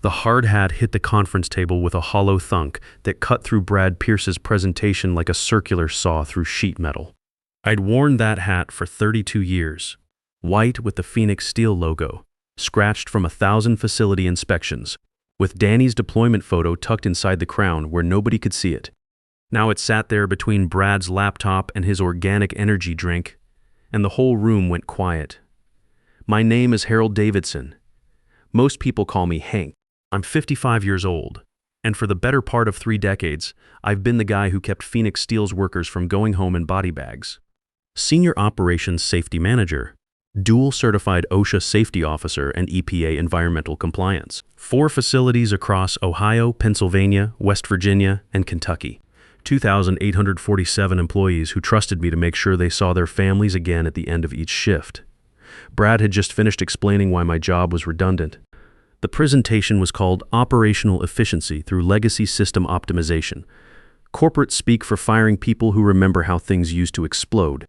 The hard hat hit the conference table with a hollow thunk that cut through Brad Pierce's presentation like a circular saw through sheet metal. I'd worn that hat for 32 years, white with the Phoenix Steel logo, scratched from 1,000 facility inspections, with Danny's deployment photo tucked inside the crown where nobody could see it. Now it sat there between Brad's laptop and his organic energy drink, and the whole room went quiet. My name is Harold Davidson. Most people call me Hank. I'm 55 years old, and for the better part of 3 decades, I've been the guy who kept Phoenix Steel's workers from going home in body bags. Senior Operations Safety Manager, dual certified OSHA Safety Officer and EPA Environmental Compliance. 4 facilities across Ohio, Pennsylvania, West Virginia, and Kentucky. 2,847 employees who trusted me to make sure they saw their families again at the end of each shift. Brad had just finished explaining why my job was redundant. The presentation was called Operational Efficiency Through Legacy System Optimization. Corporate speak for firing people who remember how things used to explode.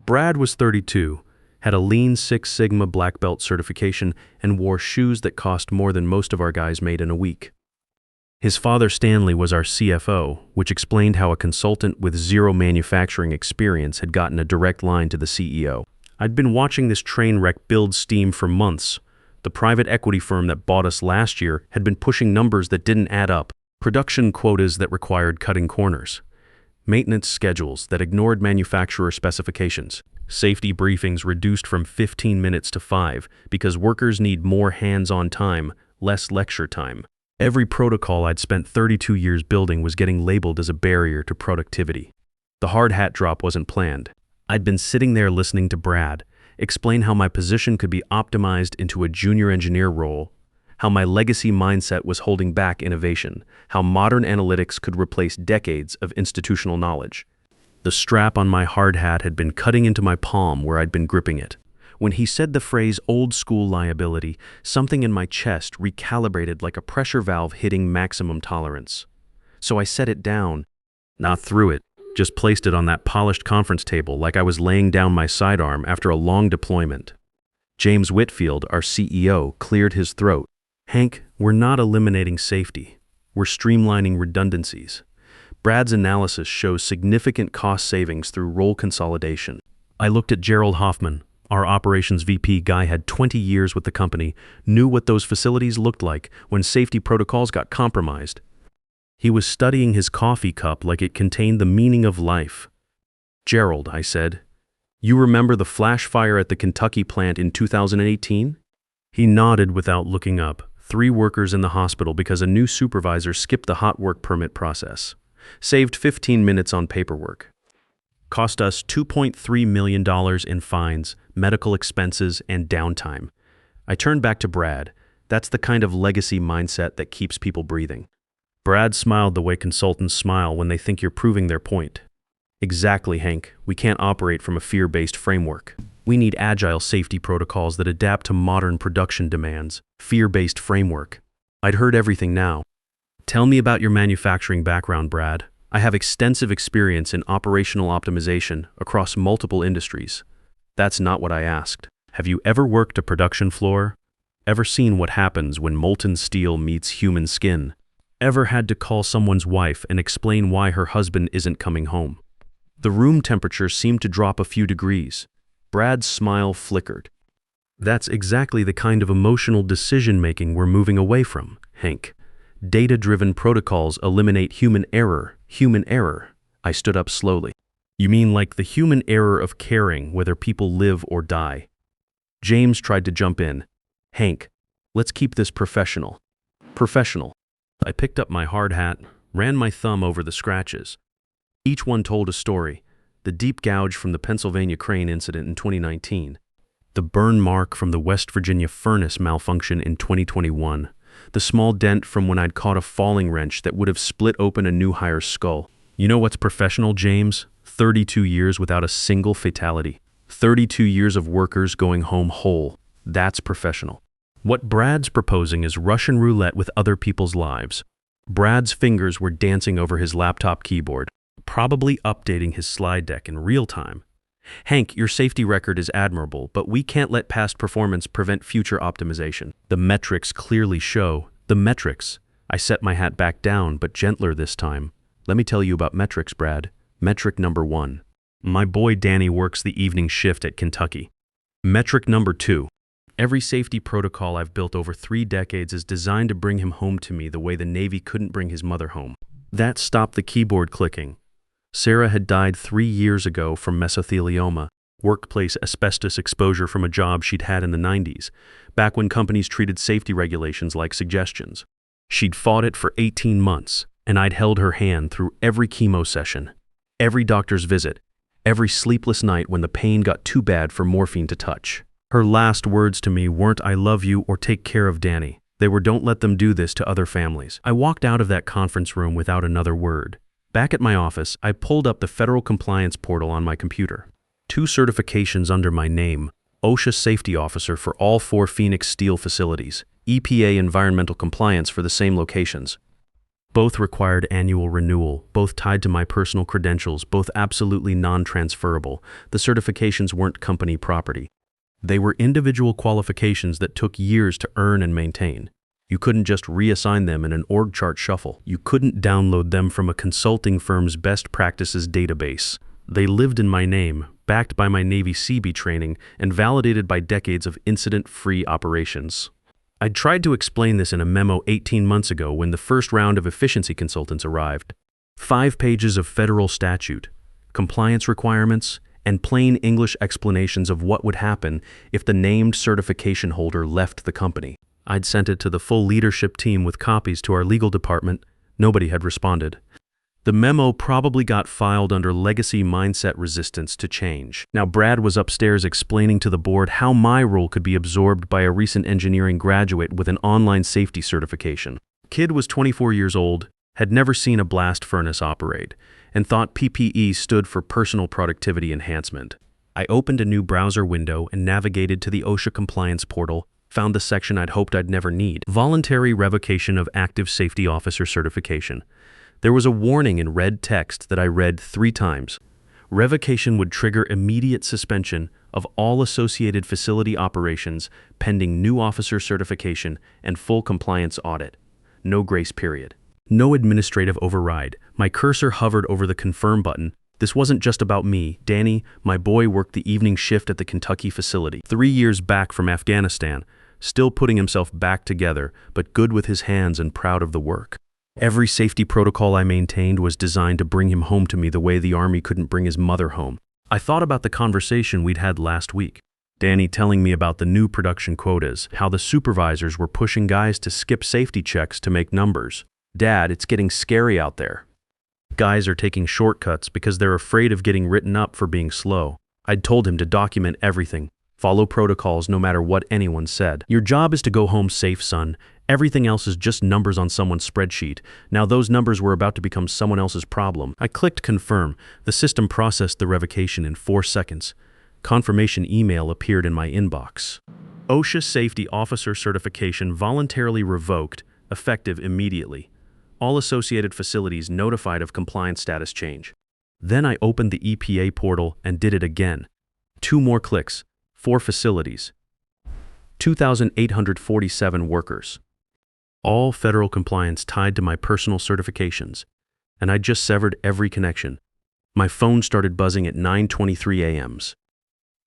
Brad was 32, had a Lean Six Sigma black belt certification, and wore shoes that cost more than most of our guys made in a week. His father Stanley was our CFO, which explained how a consultant with 0 manufacturing experience had gotten a direct line to the CEO. I'd been watching this train wreck build steam for months. The private equity firm that bought us last year had been pushing numbers that didn't add up, production quotas that required cutting corners, maintenance schedules that ignored manufacturer specifications, safety briefings reduced from 15 minutes to 5 because workers need more hands-on time, less lecture time. Every protocol I'd spent 32 years building was getting labeled as a barrier to productivity. The hard hat drop wasn't planned. I'd been sitting there listening to Brad explain how my position could be optimized into a junior engineer role, how my legacy mindset was holding back innovation, how modern analytics could replace decades of institutional knowledge. The strap on my hard hat had been cutting into my palm where I'd been gripping it. When he said the phrase old school liability, something in my chest recalibrated like a pressure valve hitting maximum tolerance. So I set it down, not threw it, just placed it on that polished conference table like I was laying down my sidearm after a long deployment. James Whitfield, our CEO, cleared his throat. Hank, we're not eliminating safety. We're streamlining redundancies. Brad's analysis shows significant cost savings through role consolidation. I looked at Gerald Hoffman. Our operations VP guy had 20 years with the company, knew what those facilities looked like when safety protocols got compromised. He was studying his coffee cup like it contained the meaning of life. Gerald, I said, you remember the flash fire at the Kentucky plant in 2018? He nodded without looking up. 3 workers in the hospital because a new supervisor skipped the hot work permit process. Saved 15 minutes on paperwork. Cost us $2.3 million in fines, medical expenses, and downtime. I turned back to Brad. That's the kind of legacy mindset that keeps people breathing. Brad smiled the way consultants smile when they think you're proving their point. Exactly, Hank. We can't operate from a fear-based framework. We need agile safety protocols that adapt to modern production demands. Fear-based framework. I'd heard everything now. Tell me about your manufacturing background, Brad. I have extensive experience in operational optimization across multiple industries. That's not what I asked. Have you ever worked a production floor? Ever seen what happens when molten steel meets human skin? Ever had to call someone's wife and explain why her husband isn't coming home? The room temperature seemed to drop a few degrees. Brad's smile flickered. That's exactly the kind of emotional decision-making we're moving away from, Hank. Data-driven protocols eliminate human error. Human error. I stood up slowly. You mean like the human error of caring whether people live or die? James tried to jump in. Hank, let's keep this professional. Professional. I picked up my hard hat, ran my thumb over the scratches. Each one told a story. The deep gouge from the Pennsylvania crane incident in 2019. The burn mark from the West Virginia furnace malfunction in 2021. The small dent from when I'd caught a falling wrench that would have split open a new hire's skull. You know what's professional, James? 32 years without a single fatality. 32 years of workers going home whole. That's professional. What Brad's proposing is Russian roulette with other people's lives. Brad's fingers were dancing over his laptop keyboard, probably updating his slide deck in real time. Hank, your safety record is admirable, but we can't let past performance prevent future optimization. The metrics clearly show The metrics. I set my hat back down, but gentler this time. Let me tell you about metrics, Brad. Metric number 1. My boy Danny works the evening shift at Kentucky. Metric number 2. Every safety protocol I've built over 3 decades is designed to bring him home to me the way the Navy couldn't bring his mother home. That stopped the keyboard clicking. Sarah had died 3 years ago from mesothelioma, workplace asbestos exposure from a job she'd had in the 90s, back when companies treated safety regulations like suggestions. She'd fought it for 18 months, and I'd held her hand through every chemo session, every doctor's visit, every sleepless night when the pain got too bad for morphine to touch. Her last words to me weren't "I love you" or "take care of Danny." They were "don't let them do this to other families." I walked out of that conference room without another word. Back at my office, I pulled up the federal compliance portal on my computer. 2 certifications under my name: OSHA Safety Officer for all 4 Phoenix Steel facilities, EPA Environmental Compliance for the same locations. Both required annual renewal, both tied to my personal credentials, both absolutely non-transferable. The certifications weren't company property. They were individual qualifications that took years to earn and maintain. You couldn't just reassign them in an org chart shuffle. You couldn't download them from a consulting firm's best practices database. They lived in my name, backed by my Navy CB training, and validated by decades of incident-free operations. I'd tried to explain this in a memo 18 months ago when the first round of efficiency consultants arrived. 5 pages of federal statute, compliance requirements, and plain English explanations of what would happen if the named certification holder left the company. I'd sent it to the full leadership team with copies to our legal department. Nobody had responded. The memo probably got filed under legacy mindset resistance to change. Now Brad was upstairs explaining to the board how my role could be absorbed by a recent engineering graduate with an online safety certification. Kid was 24 years old, had never seen a blast furnace operate, and thought PPE stood for personal productivity enhancement. I opened a new browser window and navigated to the OSHA compliance portal, found the section I'd hoped I'd never need: Voluntary Revocation of Active Safety Officer Certification. There was a warning in red text that I read 3 times. Revocation would trigger immediate suspension of all associated facility operations pending new officer certification and full compliance audit. No grace period. No administrative override. My cursor hovered over the confirm button. This wasn't just about me. Danny, my boy, worked the evening shift at the Kentucky facility. 3 years back from Afghanistan, still putting himself back together, but good with his hands and proud of the work. Every safety protocol I maintained was designed to bring him home to me the way the Army couldn't bring his mother home. I thought about the conversation we'd had last week. Danny telling me about the new production quotas, how the supervisors were pushing guys to skip safety checks to make numbers. "Dad, it's getting scary out there. Guys are taking shortcuts because they're afraid of getting written up for being slow." I'd told him to document everything, follow protocols no matter what anyone said. "Your job is to go home safe, son. Everything else is just numbers on someone's spreadsheet." Now those numbers were about to become someone else's problem. I clicked confirm. The system processed the revocation in 4 seconds. Confirmation email appeared in my inbox. OSHA Safety Officer Certification voluntarily revoked, effective immediately. All associated facilities notified of compliance status change. Then I opened the EPA portal and did it again. 2 more clicks, 4 facilities, 2,847 workers. All federal compliance tied to my personal certifications, and I just severed every connection. My phone started buzzing at 9:23 a.m.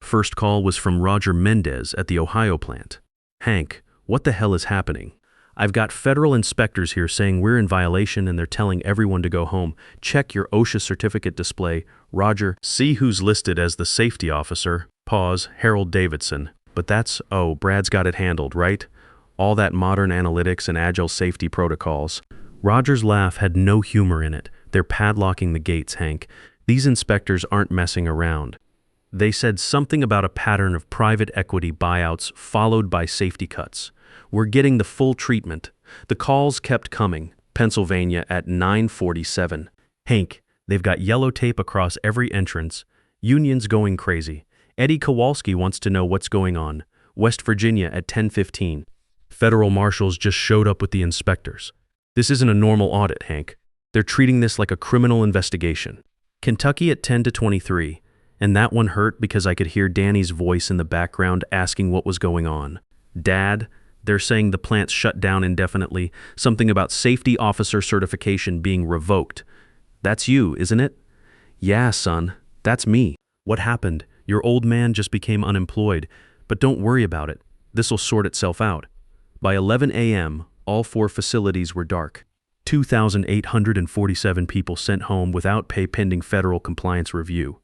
First call was from Roger Mendez at the Ohio plant. "Hank, what the hell is happening? I've got federal inspectors here saying we're in violation and they're telling everyone to go home. Check your OSHA certificate display. Roger, see who's listed as the safety officer." Pause, Harold Davidson. "But that's, oh, Brad's got it handled, right? All that modern analytics and agile safety protocols." Roger's laugh had no humor in it. "They're padlocking the gates, Hank. These inspectors aren't messing around. They said something about a pattern of private equity buyouts followed by safety cuts. We're getting the full treatment." The calls kept coming. Pennsylvania at 9:47. "Hank, they've got yellow tape across every entrance. Union's going crazy. Eddie Kowalski wants to know what's going on. West Virginia at 10:15. Federal marshals just showed up with the inspectors. This isn't a normal audit, Hank. They're treating this like a criminal investigation." Kentucky at 10:23. And that one hurt because I could hear Danny's voice in the background asking what was going on. "Dad, They're saying the plant's shut down indefinitely, something about safety officer certification being revoked. That's you, isn't it? Yeah, son, that's me. What happened? Your old man just became unemployed, but don't worry about it. This'll sort itself out. By 11 a.m., all 4 facilities were dark. 2,847 people sent home without pay pending federal compliance review.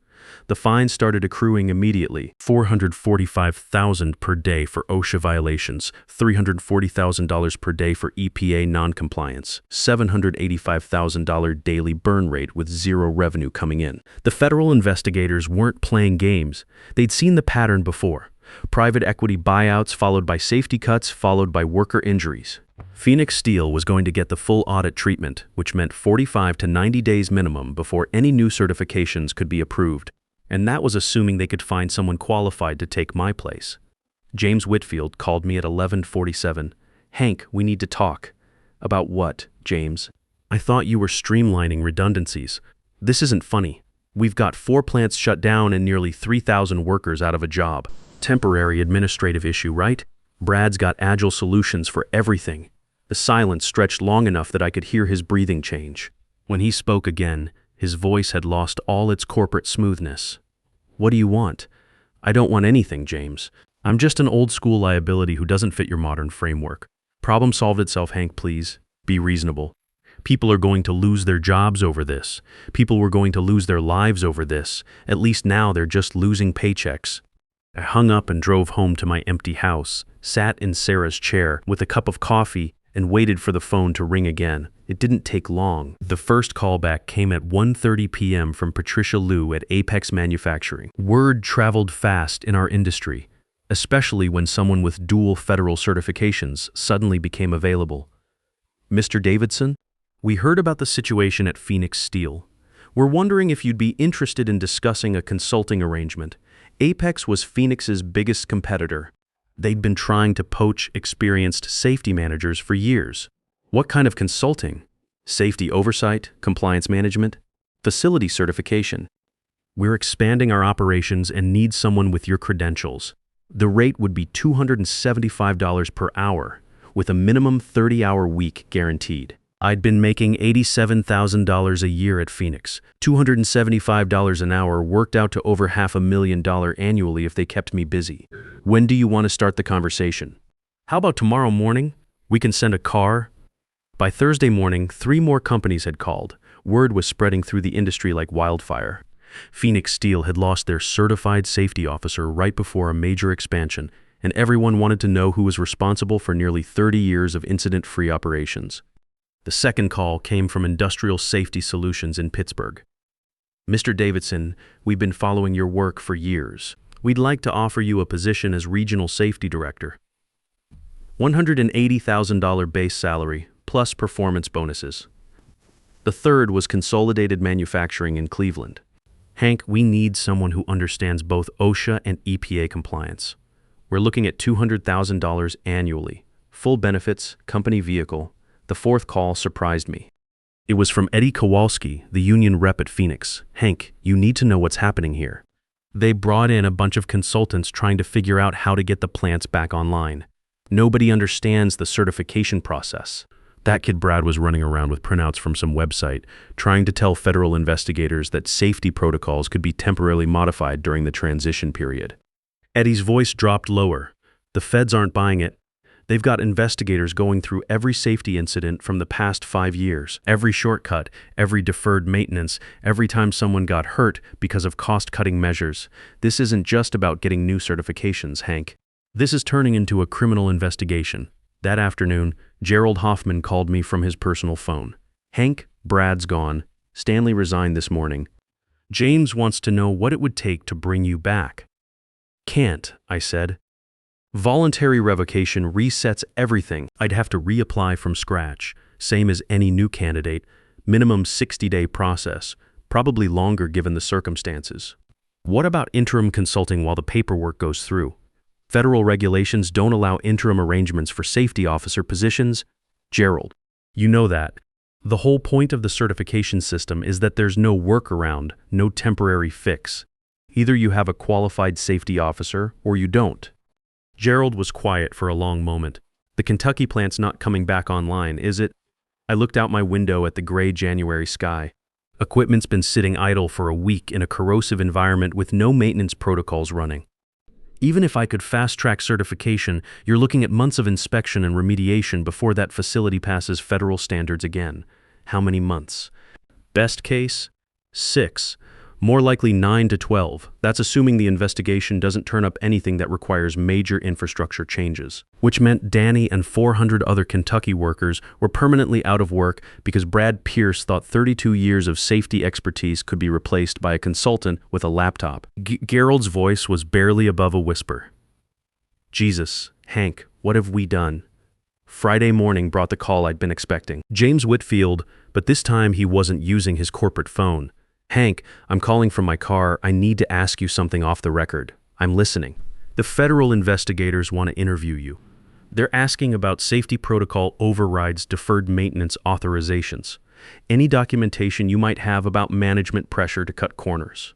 The fines started accruing immediately, $445,000 per day for OSHA violations, $340,000 per day for EPA noncompliance, $785,000 daily burn rate with zero revenue coming in. The federal investigators weren't playing games. They'd seen the pattern before. Private equity buyouts followed by safety cuts followed by worker injuries. Phoenix Steel was going to get the full audit treatment, which meant 45 to 90 days minimum before any new certifications could be approved. And that was assuming they could find someone qualified to take my place. James Whitfield called me at 11:47. Hank, we need to talk. About what, James? I thought you were streamlining redundancies. This isn't funny. We've got 4 plants shut down and nearly 3,000 workers out of a job. Temporary administrative issue, right? Brad's got agile solutions for everything. The silence stretched long enough that I could hear his breathing change. When he spoke again, his voice had lost all its corporate smoothness. What do you want? I don't want anything, James. I'm just an old-school liability who doesn't fit your modern framework. Problem solved itself, Hank, please. Be reasonable. People are going to lose their jobs over this. People were going to lose their lives over this. At least now they're just losing paychecks. I hung up and drove home to my empty house, sat in Sarah's chair with a cup of coffee, and waited for the phone to ring again. It didn't take long. The first callback came at 1:30 p.m. from Patricia Liu at Apex Manufacturing. Word traveled fast in our industry, especially when someone with dual federal certifications suddenly became available. Mr. Davidson, we heard about the situation at Phoenix Steel. We're wondering if you'd be interested in discussing a consulting arrangement. Apex was Phoenix's biggest competitor. They'd been trying to poach experienced safety managers for years. What kind of consulting? Safety oversight, compliance management, facility certification. We're expanding our operations and need someone with your credentials. The rate would be $275 per hour, with a minimum 30-hour week guaranteed. I'd been making $87,000 a year at Phoenix. $275 an hour worked out to over $500,000 annually if they kept me busy. When do you want to start the conversation? How about tomorrow morning? We can send a car. By Thursday morning, 3 more companies had called. Word was spreading through the industry like wildfire. Phoenix Steel had lost their certified safety officer right before a major expansion, and everyone wanted to know who was responsible for nearly 30 years of incident-free operations. The second call came from Industrial Safety Solutions in Pittsburgh. Mr. Davidson, we've been following your work for years. We'd like to offer you a position as Regional Safety Director. $180,000 base salary, plus performance bonuses. The third was Consolidated Manufacturing in Cleveland. Hank, we need someone who understands both OSHA and EPA compliance. We're looking at $200,000 annually, full benefits, company vehicle. The fourth call surprised me. It was from Eddie Kowalski, the union rep at Phoenix. Hank, you need to know what's happening here. They brought in a bunch of consultants trying to figure out how to get the plants back online. Nobody understands the certification process. That kid Brad was running around with printouts from some website, trying to tell federal investigators that safety protocols could be temporarily modified during the transition period. Eddie's voice dropped lower. The feds aren't buying it. They've got investigators going through every safety incident from the past 5 years, every shortcut, every deferred maintenance, every time someone got hurt because of cost-cutting measures. This isn't just about getting new certifications, Hank. This is turning into a criminal investigation. That afternoon, Gerald Hoffman called me from his personal phone. Hank, Brad's gone. Stanley resigned this morning. James wants to know what it would take to bring you back. Can't, I said. Voluntary revocation resets everything. I'd have to reapply from scratch, same as any new candidate, minimum 60-day process, probably longer given the circumstances. What about interim consulting while the paperwork goes through? Federal regulations don't allow interim arrangements for safety officer positions. Gerald, you know that. The whole point of the certification system is that there's no workaround, no temporary fix. Either you have a qualified safety officer or you don't. Gerald was quiet for a long moment. The Kentucky plant's not coming back online, is it? I looked out my window at the gray January sky. Equipment's been sitting idle for a week in a corrosive environment with no maintenance protocols running. Even if I could fast-track certification, you're looking at months of inspection and remediation before that facility passes federal standards again. How many months? Best case? 6. More likely 9 to 12. That's assuming the investigation doesn't turn up anything that requires major infrastructure changes. Which meant Danny and 400 other Kentucky workers were permanently out of work because Brad Pierce thought 32 years of safety expertise could be replaced by a consultant with a laptop. Gerald's voice was barely above a whisper. Jesus, Hank, what have we done? Friday morning brought the call I'd been expecting. James Whitfield, but this time he wasn't using his corporate phone. Hank, I'm calling from my car. I need to ask you something off the record. I'm listening. The federal investigators want to interview you. They're asking about safety protocol overrides deferred maintenance authorizations. Any documentation you might have about management pressure to cut corners.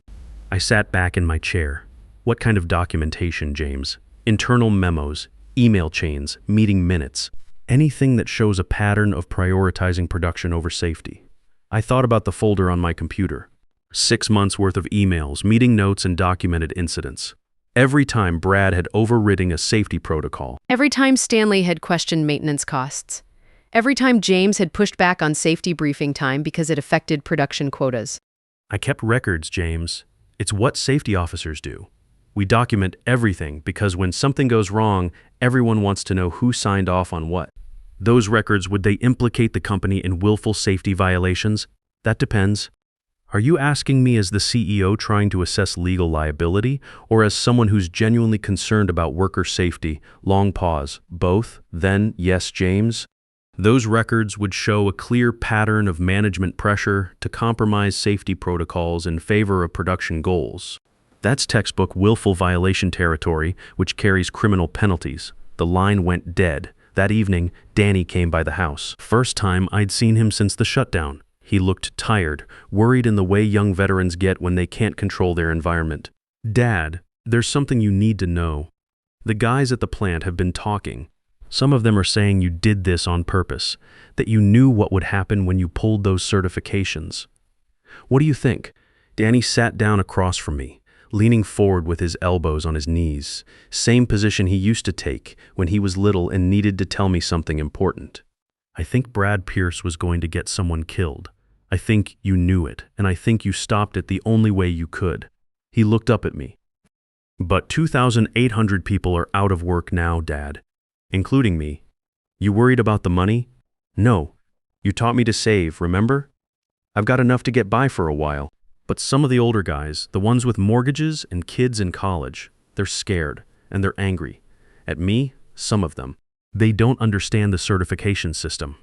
I sat back in my chair. What kind of documentation, James? Internal memos, email chains, meeting minutes. Anything that shows a pattern of prioritizing production over safety. I thought about the folder on my computer. 6 months worth of emails, meeting notes, and documented incidents. Every time Brad had overridden a safety protocol. Every time Stanley had questioned maintenance costs. Every time James had pushed back on safety briefing time because it affected production quotas. I kept records, James. It's what safety officers do. We document everything because when something goes wrong, everyone wants to know who signed off on what. Those records, would they implicate the company in willful safety violations? That depends. Are you asking me as the CEO trying to assess legal liability, or as someone who's genuinely concerned about worker safety? Long pause. Both? Then, yes, James? Those records would show a clear pattern of management pressure to compromise safety protocols in favor of production goals. That's textbook willful violation territory, which carries criminal penalties. The line went dead. That evening, Danny came by the house. First time I'd seen him since the shutdown. He looked tired, worried in the way young veterans get when they can't control their environment. Dad, there's something you need to know. The guys at the plant have been talking. Some of them are saying you did this on purpose, that you knew what would happen when you pulled those certifications. What do you think? Danny sat down across from me, leaning forward with his elbows on his knees, same position he used to take when he was little and needed to tell me something important. I think Brad Pierce was going to get someone killed. I think you knew it, and I think you stopped it the only way you could. He looked up at me. But 2,800 people are out of work now, Dad, including me. You worried about the money? No. You taught me to save, remember? I've got enough to get by for a while. But some of the older guys, the ones with mortgages and kids in college, they're scared and they're angry. At me, some of them. They don't understand the certification system.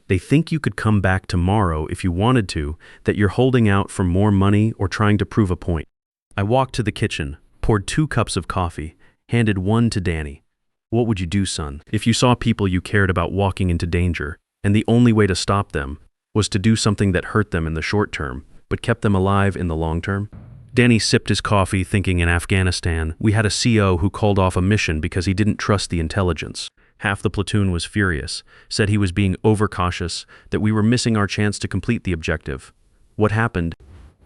They think you could come back tomorrow if you wanted to, that you're holding out for more money or trying to prove a point. I walked to the kitchen, poured 2 cups of coffee, handed one to Danny. What would you do, son, if you saw people you cared about walking into danger, and the only way to stop them was to do something that hurt them in the short term, but kept them alive in the long term? Danny sipped his coffee, thinking in Afghanistan, we had a CO who called off a mission because he didn't trust the intelligence. Half the platoon was furious, said he was being overcautious, that we were missing our chance to complete the objective. What happened?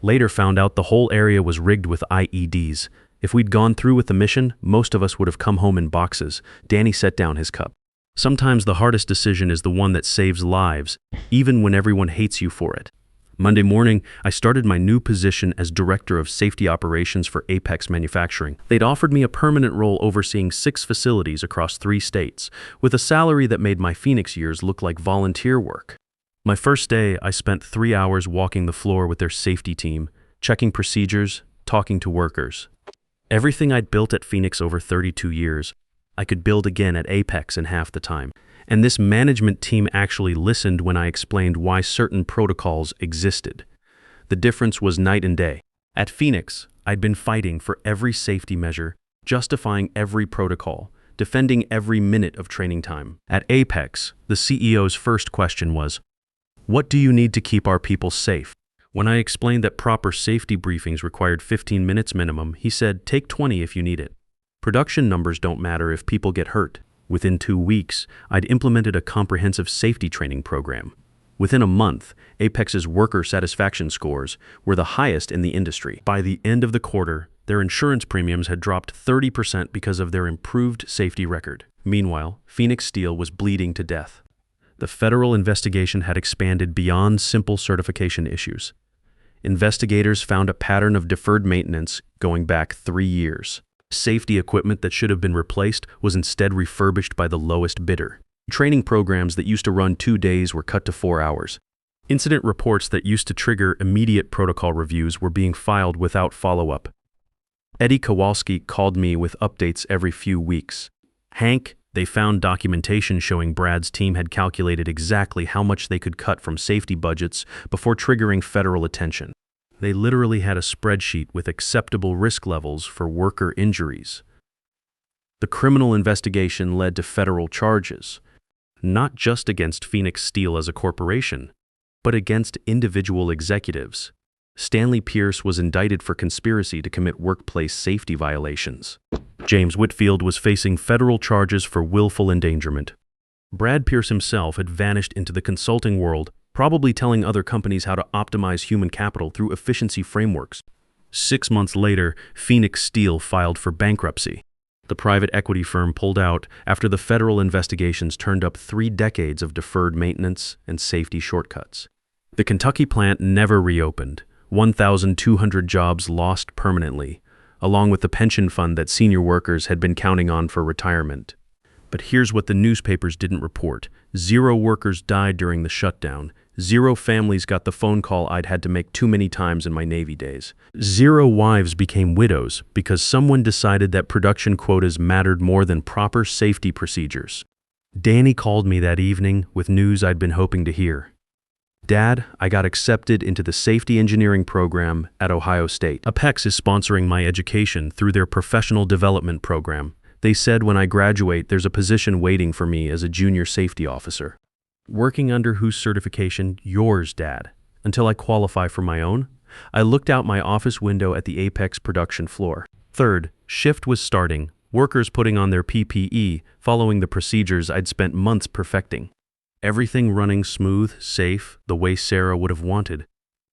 Later found out the whole area was rigged with IEDs. If we'd gone through with the mission, most of us would have come home in boxes. Danny set down his cup. Sometimes the hardest decision is the one that saves lives, even when everyone hates you for it. Monday morning, I started my new position as Director of Safety Operations for Apex Manufacturing. They'd offered me a permanent role overseeing 6 facilities across 3 states, with a salary that made my Phoenix years look like volunteer work. My first day, I spent 3 hours walking the floor with their safety team, checking procedures, talking to workers. Everything I'd built at Phoenix over 32 years, I could build again at Apex in half the time. And this management team actually listened when I explained why certain protocols existed. The difference was night and day. At Phoenix, I'd been fighting for every safety measure, justifying every protocol, defending every minute of training time. At Apex, the CEO's first question was, what do you need to keep our people safe? When I explained that proper safety briefings required 15 minutes minimum, he said, take 20 if you need it. Production numbers don't matter if people get hurt. Within 2 weeks, I'd implemented a comprehensive safety training program. Within a month, Apex's worker satisfaction scores were the highest in the industry. By the end of the quarter, their insurance premiums had dropped 30% because of their improved safety record. Meanwhile, Phoenix Steel was bleeding to death. The federal investigation had expanded beyond simple certification issues. Investigators found a pattern of deferred maintenance going back 3 years. Safety equipment that should have been replaced was instead refurbished by the lowest bidder. Training programs that used to run 2 days were cut to 4 hours. Incident reports that used to trigger immediate protocol reviews were being filed without follow-up. Eddie Kowalski called me with updates every few weeks. Hank, they found documentation showing Brad's team had calculated exactly how much they could cut from safety budgets before triggering federal attention. They literally had a spreadsheet with acceptable risk levels for worker injuries. The criminal investigation led to federal charges, not just against Phoenix Steel as a corporation, but against individual executives. Stanley Pierce was indicted for conspiracy to commit workplace safety violations. James Whitfield was facing federal charges for willful endangerment. Brad Pierce himself had vanished into the consulting world, probably telling other companies how to optimize human capital through efficiency frameworks. 6 months later, Phoenix Steel filed for bankruptcy. The private equity firm pulled out after the federal investigations turned up 3 decades of deferred maintenance and safety shortcuts. The Kentucky plant never reopened. 1,200 jobs lost permanently, along with the pension fund that senior workers had been counting on for retirement. But here's what the newspapers didn't report. 0 workers died during the shutdown. 0 families got the phone call I'd had to make too many times in my Navy days. 0 wives became widows because someone decided that production quotas mattered more than proper safety procedures. Danny called me that evening with news I'd been hoping to hear. Dad, I got accepted into the safety engineering program at Ohio State. Apex is sponsoring my education through their professional development program. They said when I graduate, there's a position waiting for me as a junior safety officer. Working under whose certification? Yours, Dad. Until I qualify for my own? I looked out my office window at the Apex production floor. Third, shift was starting, workers putting on their PPE, following the procedures I'd spent months perfecting. Everything running smooth, safe, the way Sarah would have wanted.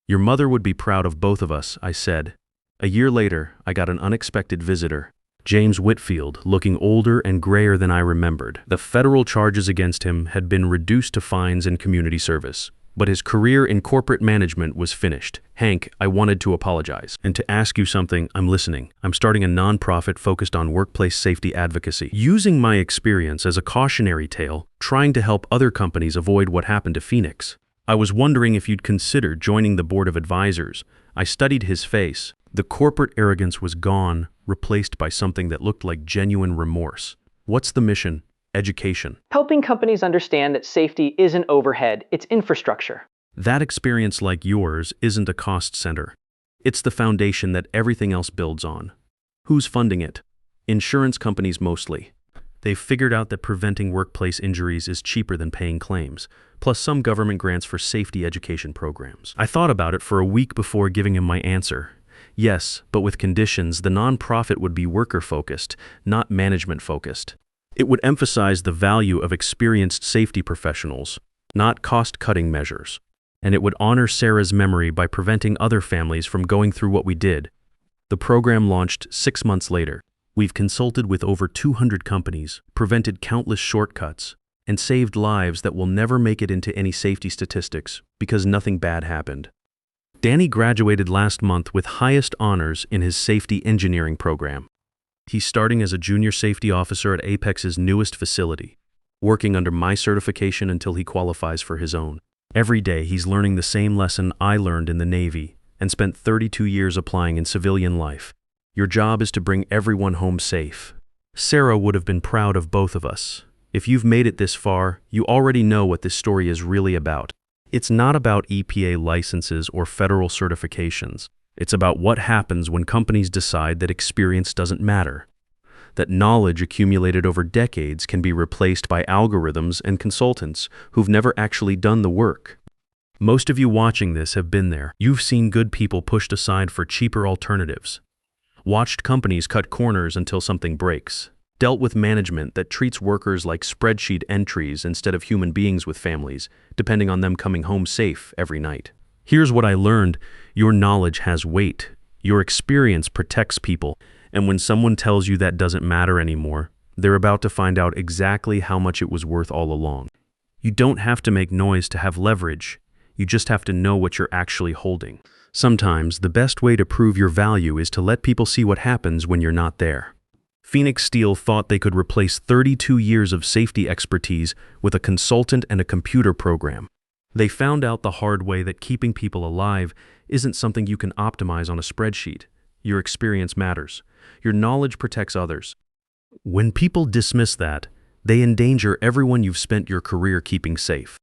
Your mother would be proud of both of us, I said. A year later, I got an unexpected visitor. James Whitfield, looking older and grayer than I remembered. The federal charges against him had been reduced to fines and community service, but his career in corporate management was finished. Hank, I wanted to apologize and to ask you something. I'm listening. I'm starting a nonprofit focused on workplace safety advocacy, using my experience as a cautionary tale, trying to help other companies avoid what happened to Phoenix. I was wondering if you'd consider joining the board of advisors. I studied his face. The corporate arrogance was gone, replaced by something that looked like genuine remorse. What's the mission? Education. Helping companies understand that safety isn't overhead, it's infrastructure. That experience, like yours, isn't a cost center. It's the foundation that everything else builds on. Who's funding it? Insurance companies mostly. They've figured out that preventing workplace injuries is cheaper than paying claims, plus some government grants for safety education programs. I thought about it for a week before giving him my answer. Yes, but with conditions. The nonprofit would be worker-focused, not management-focused. It would emphasize the value of experienced safety professionals, not cost-cutting measures. And it would honor Sarah's memory by preventing other families from going through what we did. The program launched 6 months later. We've consulted with over 200 companies, prevented countless shortcuts, and saved lives that will never make it into any safety statistics because nothing bad happened. Danny graduated last month with highest honors in his safety engineering program. He's starting as a junior safety officer at Apex's newest facility, working under my certification until he qualifies for his own. Every day he's learning the same lesson I learned in the Navy and spent 32 years applying in civilian life. Your job is to bring everyone home safe. Sarah would have been proud of both of us. If you've made it this far, you already know what this story is really about. It's not about EPA licenses or federal certifications. It's about what happens when companies decide that experience doesn't matter, that knowledge accumulated over decades can be replaced by algorithms and consultants who've never actually done the work. Most of you watching this have been there. You've seen good people pushed aside for cheaper alternatives, watched companies cut corners until something breaks. dealt with management that treats workers like spreadsheet entries instead of human beings with families, depending on them coming home safe every night. Here's what I learned: your knowledge has weight. Your experience protects people, and when someone tells you that doesn't matter anymore, they're about to find out exactly how much it was worth all along. You don't have to make noise to have leverage. You just have to know what you're actually holding. Sometimes, the best way to prove your value is to let people see what happens when you're not there. Phoenix Steel thought they could replace 32 years of safety expertise with a consultant and a computer program. They found out the hard way that keeping people alive isn't something you can optimize on a spreadsheet. Your experience matters. Your knowledge protects others. When people dismiss that, they endanger everyone you've spent your career keeping safe.